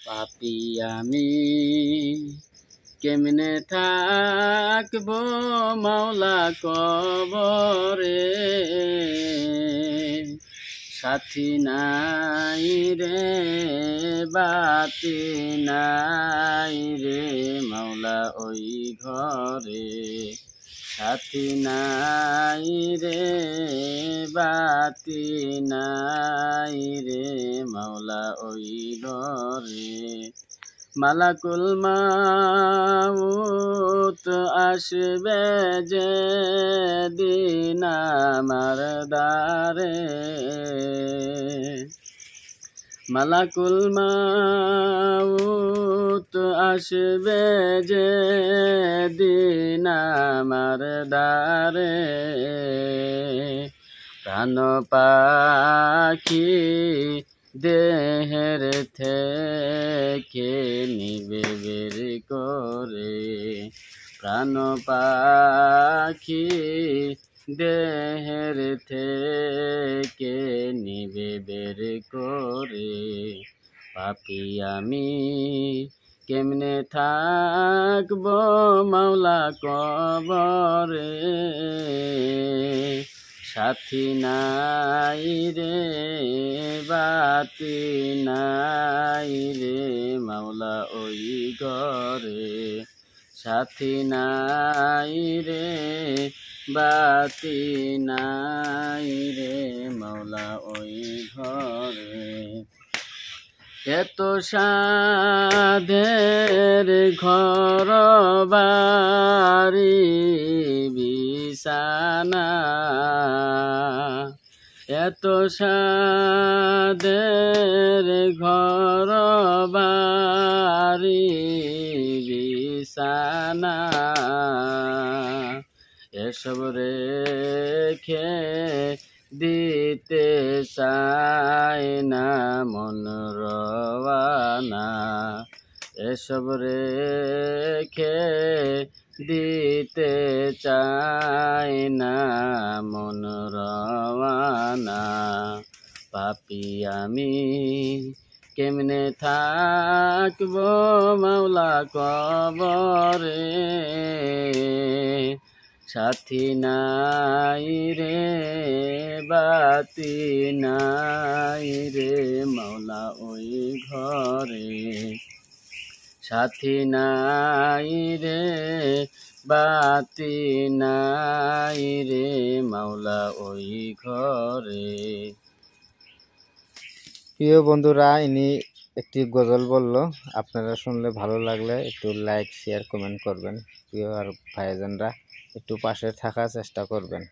পাপী আমি কেমনে থাকবো মাওলা কবরে, সাথী নাই রে বাতি নাই রে মাওলা ওই ঘরে, সাথী নাই রে বাতি নাই রে মাওলা ওই ঘরে। মালাকুল মাউত আসবে যে দিন আমার দ্বারে, মালাকুল মাউত আসবে যে দিন আমার দ্বারে, প্রাণ পাখি দেহের থেকে নিবে বের করে, প্রাণ পাখি দেহের থেকে নিবে বের করে। পাপী আমি কেমনে থাকবো মাওলা কবরে, সাথী নাই রে বাতি নাই রে মাওলা ওই ঘরে, সাথী নাই রে বাতি নাই রে মাওলা ওই ঘরে। এত সাধের ঘর বাড়ি বিছানা, এত সাধের ঘর বাড়ি বিছানা, এসব রেখে দিতে চায় না মন রওয়ানা, এসব রেখে দিতে চায় না মন রওয়ানা। পাপী আমি কেমনে থাকবো মাওলা কবরে, সাথী নাই রে বাতি নাই রে মাওলা ওই ঘরে, সাথী নাই রে বাতি নাই রে মাওলা ওই ঘরে। প্রিয় বন্ধুরা, ইনি একটি গজল বলল, আপনারা শুনলে ভালো লাগলে একটু লাইক শেয়ার কমেন্ট করবেন। প্রিয় আর ভাইজানরা একটু পাশে থাকার চেষ্টা করবেন।